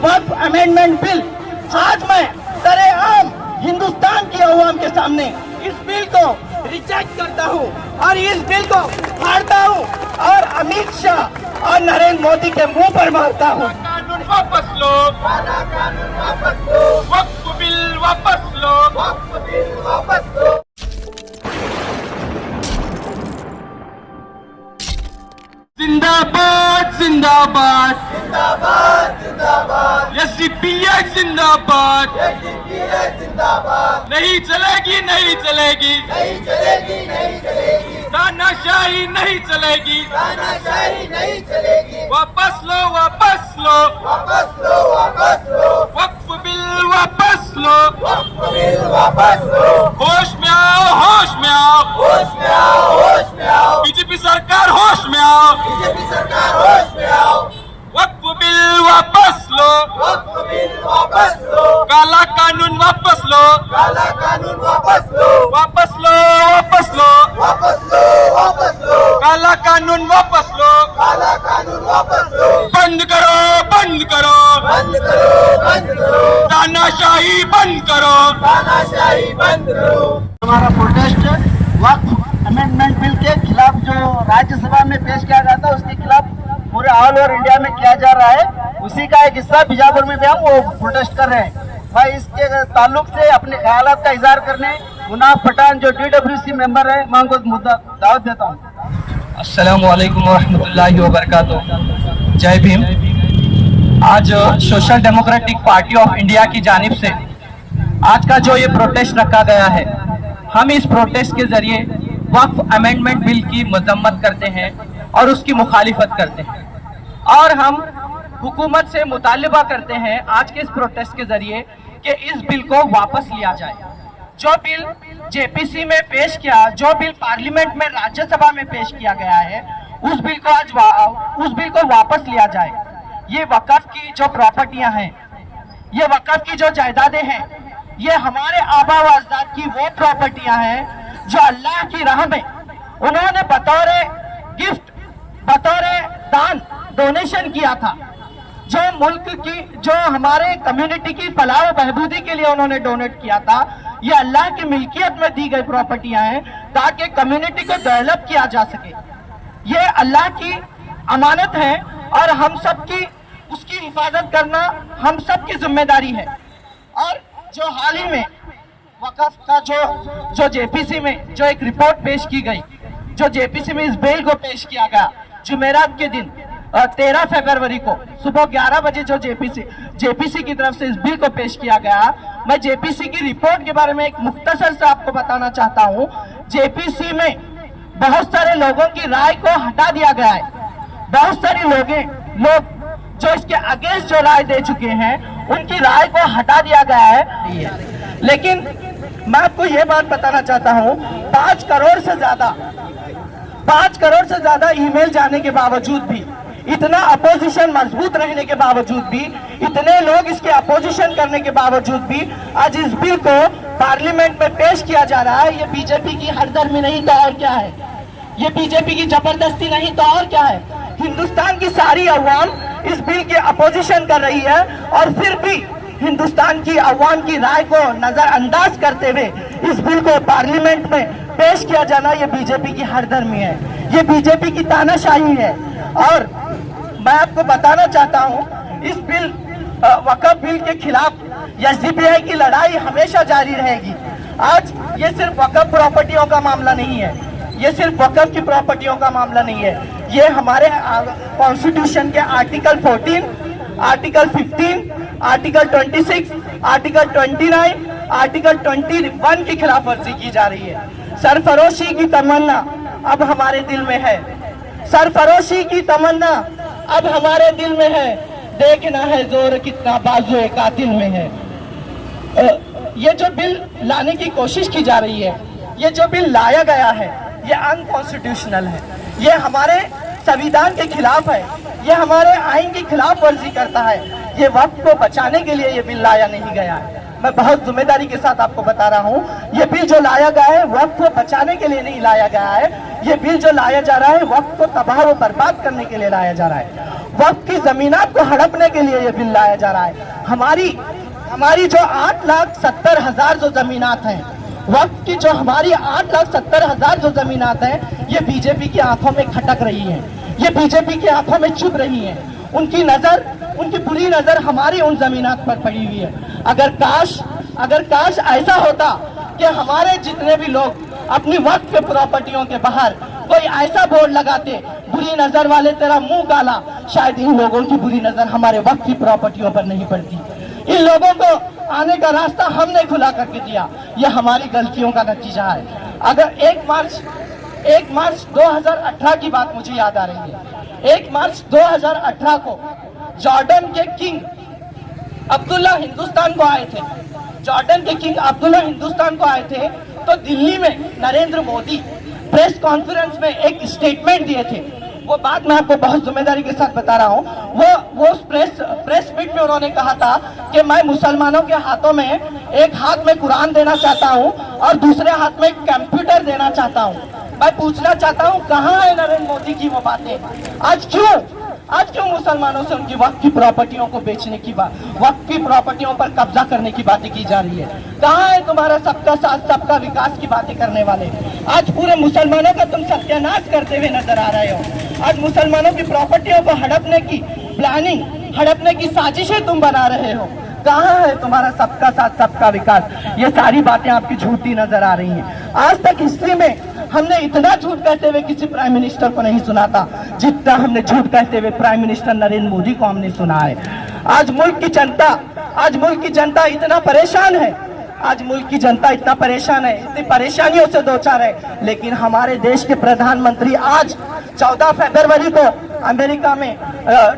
वक्फ amendment bill आज मैं सरेआम हिंदुस्तान की अवाम के सामने इस बिल को रिजेक्ट करता हूँ और इस बिल को फाड़ता हूँ और अमित शाह और नरेंद्र मोदी के मुंह पर मारता हूँ। कानून वापस लो, कानून वापस लो, वक्फ बिल वापस लो, वक्फ बिल वापस लो। जिंदाबाद जिंदाबाद जिंदाबाद जिंदाबाद, एसडीपीआई जिंदाबाद, जिंदाबाद, नहीं चलेगी नहीं चलेगी, नहीं चलेगी नहीं चलेगी, तानाशाही नहीं चलेगी, तानाशाही नहीं चलेगी, वापस लो वापस लो, वापस लो वापस लो, वक्फ बिल वापस लो, वक्फ बिल वापस लो, होश में आओ होश में आओ, होश में आओ, होश में आओ, बीजेपी सरकार होश में आओ, बीजेपी सरकार होश में आओ, वक्फ बिल वापस लो, वक्फ बिल वापस लो, काला कानून वापस लो, काला कानून वापस लो, वापस लो वापस लो, वापस लो वापस लो, काला कानून वापस लो, काला कानून वापस लो, बंद करो बंद करो, बंद करो बंद करो, तानाशाही बंद करो। तानाशाही बंद करो। हमारा प्रोटेस्ट वक्फ अमेंडमेंट बिल के खिलाफ जो राज्यसभा में पेश किया गया था उसके खिलाफ पूरे ऑल ओवर इंडिया में किया जा रहा है, उसी का एक हिस्सा बीजापुर में भी हम वो प्रोटेस्ट कर रहे हैं। मैं इसके ताल्लुक से अपने ख्यालात का इजहार करने मुनाफ पठान जो DWC मेंबर है मैं उनको मुद्दा दावत देता हूँ। अस्सलामु अलैकुम वरहमतुल्लाहि वबरकातुहू। जय भीम। आज social democratic party of India की जानिब से आज का जो ये प्रोटेस्ट रखा गया है, हम इस प्रोटेस्ट के जरिए वक्फ अमेंडमेंट बिल की मजम्मत करते हैं और उसकी मुखालिफत करते हैं और हम हुकूमत से मुतालिबा करते हैं आज के इस प्रोटेस्ट के जरिए कि इस बिल को वापस लिया जाए। जो बिल JPC में पेश किया, जो बिल पार्लियामेंट में राज्यसभा में पेश किया गया है, उस बिल को वापस लिया जाए। ये वक़्फ़ की जो प्रॉपर्टियां हैं, ये वक़्फ़ की जो जायदादें हैं, ये हमारे आबा व अजदाद की वो प्रॉपर्टियां हैं जो अल्लाह की राह में उन्होंने बतौर गिफ्ट, बतौर दान, डोनेशन किया था। जो मुल्क की, जो हमारे कम्युनिटी की फलाह व बहबूदी के लिए उन्होंने डोनेट किया था, ये अल्लाह की मिल्कियत में दी गई प्रॉपर्टियां हैं ताकि कम्युनिटी को डेवलप किया जा सके। ये अल्लाह की अमानत है और हम सब की उसकी हिफाजत करना हम सब की जिम्मेदारी है। और जो हाल ही में वक़्फ़ का जो JPC में जो एक रिपोर्ट पेश की गई, जो JPC में इस बिल को पेश किया गया जुमेरात के दिन 13 फरवरी को सुबह 11 बजे जो JPC की तरफ से इस बिल को पेश किया गया, मैं JPC की रिपोर्ट के बारे में एक मुख्तसर से आपको बताना चाहता हूँ। JPC में बहुत सारे लोगों की राय को हटा दिया गया है। बहुत सारे लोग जो इसके अगेंस्ट जो राय दे चुके हैं उनकी राय को हटा दिया गया है। लेकिन मैं आपको ये बात बताना चाहता हूँ, 5 करोड़ से ज्यादा ईमेल जाने के बावजूद भी, इतना अपोजिशन मजबूत रहने के बावजूद भी, इतने लोग इसके अपोजिशन करने के बावजूद भी आज इस बिल को पार्लियामेंट में पेश किया जा रहा है। ये बीजेपी की हरदर्मी नहीं तो और क्या है, ये बीजेपी की जबरदस्ती नहीं तो और क्या है। हिंदुस्तान की सारी अवाम इस बिल के अपोजिशन कर रही है और फिर भी हिंदुस्तान की अवाम की राय को नजरअंदाज करते हुए इस बिल को पार्लियामेंट में पेश किया जाना, ये बीजेपी की हरदर्मी है, ये बीजेपी की तानाशाही है। और मैं आपको बताना चाहता हूँ, इस बिल वक़्फ़ बिल के खिलाफ SDPI की लड़ाई हमेशा जारी रहेगी। आज ये सिर्फ वक़्फ़ प्रॉपर्टियों का मामला नहीं है, ये सिर्फ वक़्फ़ की प्रॉपर्टियों का मामला नहीं है, ये हमारे कॉन्स्टिट्यूशन के article 14, article 15, article 26, article 29, article 21 की खिलाफ वर्जी की जा रही है। सरफरोशी की तमन्ना अब हमारे दिल में है, सरफरोशी की तमन्ना अब हमारे दिल में है, देखना है जोर कितना बाजुए कातिल में है। ये जो बिल लाने की कोशिश की जा रही है, ये जो बिल लाया गया है, ये अनकॉन्स्टिट्यूशनल है, ये हमारे संविधान के खिलाफ है, ये हमारे आइन की खिलाफ वर्जी करता है। ये वक्त को बचाने के लिए ये बिल लाया नहीं गया है। मैं बहुत जिम्मेदारी के साथ आपको बता रहा हूँ, ये बिल जो लाया गया है वक्त को बचाने के लिए नहीं लाया गया है। ये बिल जो लाया जा रहा है वक्त को तबाह व बर्बाद करने के लिए लाया जा रहा है। वक्त की जमीनात को हड़पने के लिए ये बिल लाया जा रहा है। हमारी जो 8,70,000 जो जमीनात हैं, वक्त की जो हमारी 8,70,000 जो जमीनात हैं, ये बीजेपी की आंखों में खटक रही है, ये बीजेपी की आंखों में चुभ रही है। उनकी नजर, उनकी बुरी नजर हमारी उन जमीनात पर पड़ी हुई है। अगर काश ऐसा होता कि हमारे जितने भी लोग अपनी वक्त के प्रॉपर्टियों के बाहर कोई ऐसा बोर्ड लगाते, बुरी नजर वाले तेरा मुंह काला, शायद इन लोगों की बुरी नजर हमारे वक्त की प्रॉपर्टियों पर नहीं पड़ती। इन लोगों को आने का रास्ता हमने खुला करके दिया, यह हमारी गलतियों का नतीजा है। अगर 1 मार्च 2018 की बात मुझे याद आ रही है। 1 मार्च 2018 को जॉर्डन के किंग अब्दुल्ला हिंदुस्तान को आए थे। जॉर्डन के किंग अब्दुल्ला हिंदुस्तान को आए थे तो दिल्ली में नरेंद्र मोदी प्रेस कॉन्फ्रेंस में एक स्टेटमेंट दिए थे। वो बात मैं आपको बहुत जिम्मेदारी के साथ बता रहा हूँ। वो प्रेस मीट में उन्होंने कहा था कि मैं मुसलमानों के हाथों में, एक हाथ में कुरान देना चाहता हूँ और दूसरे हाथ में कंप्यूटर देना चाहता हूँ। मैं पूछना चाहता हूँ कहाँ है नरेंद्र मोदी की वो बातें? आज क्यों मुसलमानों से उनकी वक्त की प्रॉपर्टियों को बेचने की बात, वक्त की प्रॉपर्टियों पर कब्जा करने की बातें की जा रही है? कहाँ है तुम्हारा सबका साथ सबका विकास की बातें करने वाले? आज पूरे मुसलमानों का तुम सत्यानाश करते हुए नजर आ रहे हो। आज मुसलमानों की प्रॉपर्टियों को हड़पने की प्लानिंग, हड़पने की साजिशें तुम बना रहे हो। कहाँ है तुम्हारा सबका साथ सबका विकास? ये सारी बातें आपकी झूठी नजर आ रही हैं। आज तक हिस्ट्री में हमने इतना झूठ कहते हुए किसी प्राइम मिनिस्टर को नहीं सुना था जितना हमने झूठ कहते हुए प्राइम मिनिस्टर नरेंद्र मोदी को हमने सुना है। आज मुल्क की जनता इतना परेशान है, आज मुल्क की जनता इतना परेशान है, इतनी परेशानियों से दो चार है, लेकिन हमारे देश के प्रधानमंत्री आज 14 फरवरी को अमेरिका में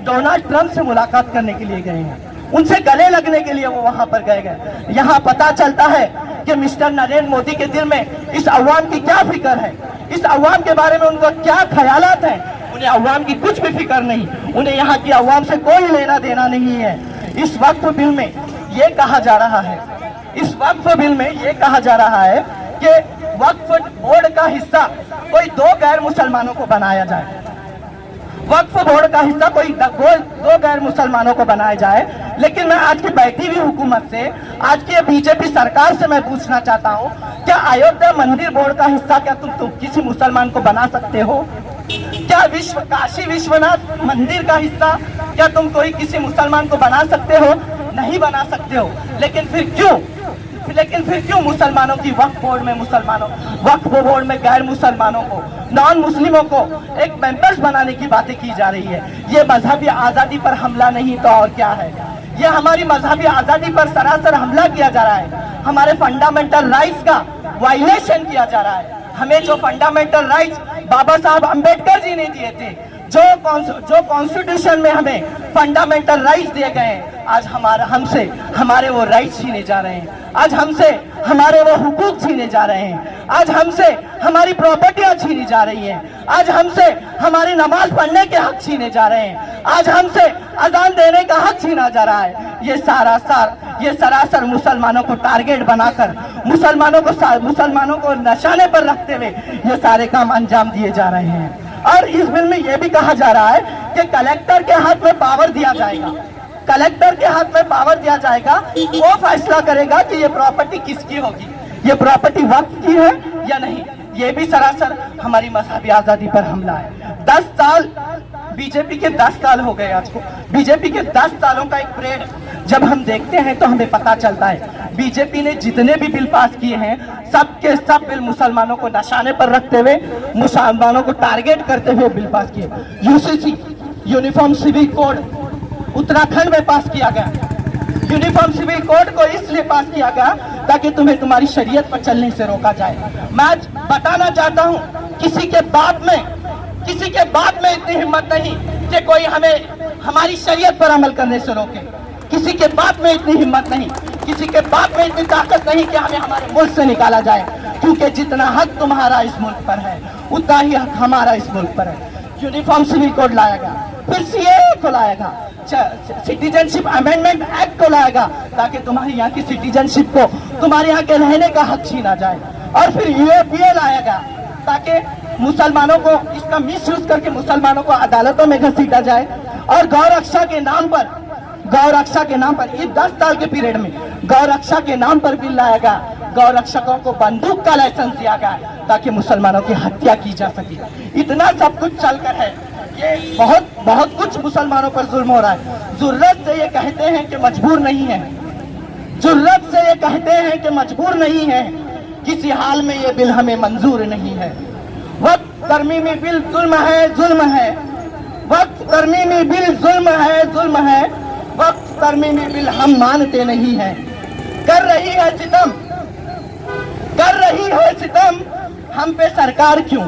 डोनाल्ड ट्रंप से मुलाकात करने के लिए गए हैं। उनसे गले लगने के लिए वो वहां पर गए। यहाँ पता चलता है कि मिस्टर नरेंद्र मोदी के दिल में इस अवाम की क्या फिक्र है, इस अवाम के बारे में उनका क्या ख्यालात हैं। उन्हें अवाम की कुछ भी फिक्र नहीं, उन्हें यहाँ की अवाम से कोई लेना देना नहीं है। इस वक्फ बिल में ये कहा जा रहा है, इस वक्फ बिल में ये कहा जा रहा है कि वक्फ बोर्ड का हिस्सा कोई 2 गैर मुसलमानों को बनाया जाए। वक्फ बोर्ड का हिस्सा कोई 2 गैर मुसलमानों को बनाया जाए। लेकिन मैं आज की बैठी हुई हुकूमत से, आज की बीजेपी सरकार से मैं पूछना चाहता हूँ, क्या अयोध्या मंदिर बोर्ड का हिस्सा क्या तुम किसी मुसलमान को बना सकते हो? क्या काशी विश्वनाथ मंदिर का हिस्सा क्या तुम कोई किसी मुसलमान को बना सकते हो? नहीं बना सकते हो। लेकिन फिर क्यों मुसलमानों की वक्फ बोर्ड में गैर मुसलमानों को, नॉन मुस्लिमों को एक मेंबर्स बनाने की बातें की जा रही है? ये मजहबी आज़ादी पर हमला नहीं तो और क्या है? ये हमारी मजहबी आज़ादी पर सरासर हमला किया जा रहा है। हमारे फंडामेंटल राइट्स का वायलेशन किया जा रहा है। हमें जो फंडामेंटल राइट्स बाबा साहब अम्बेडकर जी ने दिए थे, जो कॉन्स्टिट्यूशन में हमें फंडामेंटल राइट्स दिए गए हैं, आज हमसे हमारे वो राइट्स छीने जा रहे हैं। आज हमसे हमारे वो हुकूक छीने जा रहे हैं। आज हमसे हमारी प्रॉपर्टियां छीनी जा रही हैं। आज हमसे हमारी नमाज पढ़ने के हक छीने जा रहे हैं। आज हमसे अजान देने का हक छीना जा रहा है। ये सरासर मुसलमानों को टारगेट बनाकर, मुसलमानों को निशाने पर रखते हुए ये सारे काम अंजाम दिए जा रहे हैं। और इस बिल में यह भी कहा जा रहा है कि कलेक्टर के हाथ में पावर दिया जाएगा। कलेक्टर के हाथ में पावर दिया जाएगा, वो फैसला करेगा कि ये प्रॉपर्टी किसकी होगी, ये प्रॉपर्टी वक्फ की है या नहीं। ये भी सरासर हमारी मजहबी आज़ादी पर हमला है। 10 साल बीजेपी के 10 साल हो गए। आज को बीजेपी के 10 सालों का एक परेड जब हम देखते हैं तो हमें पता चलता है बीजेपी ने जितने भी बिल पास किए हैं, सब के सब बिल मुसलमानों को निशाने पर रखते हुए, मुसलमानों को टारगेट करते हुए बिल पास किए। UCC uniform civil code Uttarakhand में पास किया गया। यूनिफॉर्म सिविल कोड को इसलिए पास किया गया ताकि तुम्हें तुम्हारी शरीयत पर चलने से रोका जाए। मैं आज बताना चाहता हूँ, किसी के बाप में इतनी हिम्मत नहीं कि कोई हमें हमारी शरीयत पर अमल करने से रोके। किसी के बाप में इतनी हिम्मत नहीं, किसी के बाप में इतनी ताकत नहीं कि हमें हमारे मुल्क से निकाला जाए। क्योंकि जितना हक तुम्हारा इस मुल्क पर है, उतना ही हक हमारा इस मुल्क पर है। यूनिफॉर्म सिविल कोड लाया गया, फिर सीए को लाएगा, सिटीजनशिप अमेंडमेंट एक्ट को लाएगा, ताकि तुम्हारे यहाँ की सिटीजनशिप को, तुम्हारे यहाँ के रहने का हक छीना जाए। और फिर यूएपीए लाएगा, ताकि मुसलमानों को, इसका मिसयूज करके मुसलमानों को अदालतों में घसीटा जाए। और गौरक्षा के नाम पर ये 10 साल के पीरियड में गौरक्षा के नाम पर बिल लाएगा, गौरक्षकों को बंदूक का लाइसेंस दिया गया ताकि मुसलमानों की हत्या की जा सके। इतना सब कुछ चलकर है, ये बहुत कुछ मुसलमानों पर जुल्म हो रहा है। जुर्रत से ये कहते हैं कि मजबूर नहीं है, जुर्रत से ये कहते हैं कि मजबूर नहीं है, किसी हाल में ये बिल हमें मंजूर नहीं है। वक्त तरमीमी बिल जुल्म है, जुल्म है। वक्त तरमीमी बिल जुल्म है, जुल्म है। वक्त तरमीमी बिल हम मानते नहीं हैं। कर रही है सितम, कर रही है सितम, हम पे सरकार क्यों?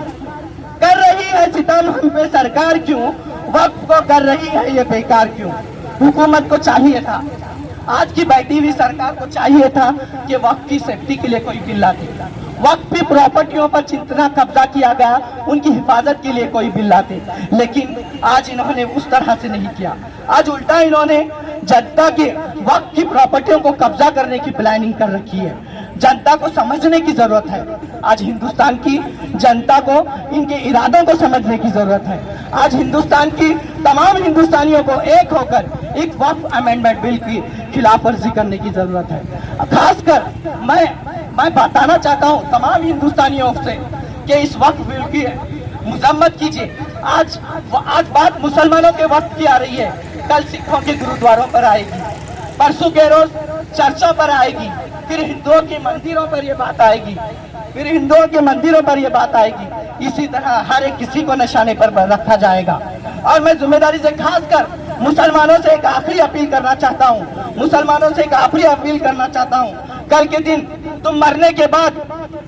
कर रही है सितम, हम पे सरकार क्यों? वक्त को कर रही है ये बेकार क्यों? हुकूमत को चाहिए था, आज की बैठी हुई सरकार को चाहिए था कि वक्त की सेफ्टी के लिए कोई बिल लाती, वक्त की प्रॉपर्टियों पर जितना कब्जा किया गया उनकी हिफाजत के लिए कोई बिल लाते, लेकिन आज इन्होंने उस तरह से नहीं किया। आज उल्टा इन्होंने जनता के वक्त की प्रॉपर्टियों को कब्जा करने की प्लानिंग कर रखी है। जनता को समझने की जरूरत है, आज हिंदुस्तान की जनता को इनके इरादों को समझने की जरूरत है। आज हिंदुस्तान की तमाम हिंदुस्तानियों को एक होकर एक वक्फ अमेंडमेंट बिल की खिलाफ वर्जी करने की जरूरत है। खासकर मैं बताना चाहता हूं तमाम हिंदुस्तानियों से कि इस वक्फ बिल की मजम्मत कीजिए। आज बात मुसलमानों के वक्त की आ रही है, कल सिखों के गुरुद्वारों पर आएगी, परसों के रोज चर्चों पर आएगी, फिर हिंदुओं के मंदिरों पर ये बात आएगी, फिर हिंदुओं के मंदिरों पर ये बात आएगी। इसी तरह हर एक किसी को निशाने पर रखा जाएगा। और मैं जिम्मेदारी से खासकर मुसलमानों से एक आखिरी अपील करना चाहता हूँ, मुसलमानों से एक आखिरी अपील करना चाहता हूँ। कल के दिन तुम मरने के बाद,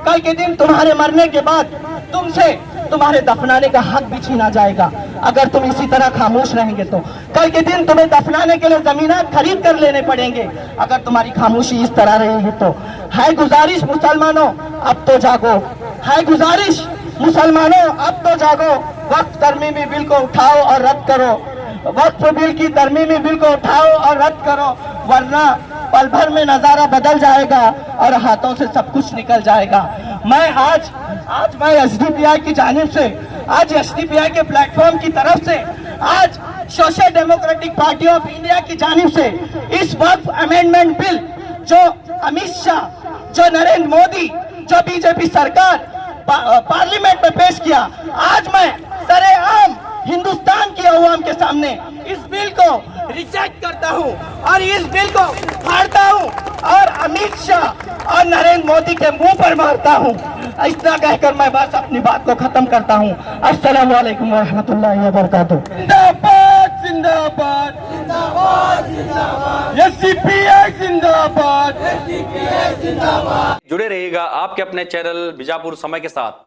कल के दिन तुम्हारे मरने के बाद तुमसे तुम्हारे दफनाने का हक भी छीना जाएगा अगर तुम इसी तरह खामोश रहेंगे तो। कल के दिन तुम्हें दफनाने के लिए जमीनात खरीद कर लेने पड़ेंगे अगर तुम्हारी खामोशी इस तरह रहेगी तो। है गुजारिश मुसलमानों अब तो जागो, है गुजारिश मुसलमानों अब तो जागो। वक्त तरमीमी बिल को उठाओ और रद्द करो, वक्फ बिल की तरमीमी बिल को उठाओ और रद्द करो, वरना पल भर में नजारा बदल जाएगा और हाथों से सब कुछ निकल जाएगा। मैं आज मैं एसडीपीआई की जानिब से, आज एसडीपीआई के प्लेटफॉर्म की तरफ से, आज social democratic party of India की जानिब से इस वक्फ अमेंडमेंट बिल जो अमित शाह, जो नरेंद्र मोदी, जो बीजेपी सरकार पार्लियामेंट में पेश किया, आज मैं सरेआम हिंदुस्तान की अवाम के सामने इस बिल को रिजेक्ट करता हूं और इस बिल को फाड़ता हूं और अमित शाह और नरेंद्र मोदी के मुंह पर मारता हूं। इतना कहकर मैं बस अपनी बात को खत्म करता हूं। अस्सलाम वालेकुम रहमतुल्लाहि व बरकातुहू। जिंदाबाद जिंदाबाद जिंदाबाद, एसडीपीआई जिंदाबाद। जुड़े रहिएगा आपके अपने चैनल बीजापुर समय के साथ।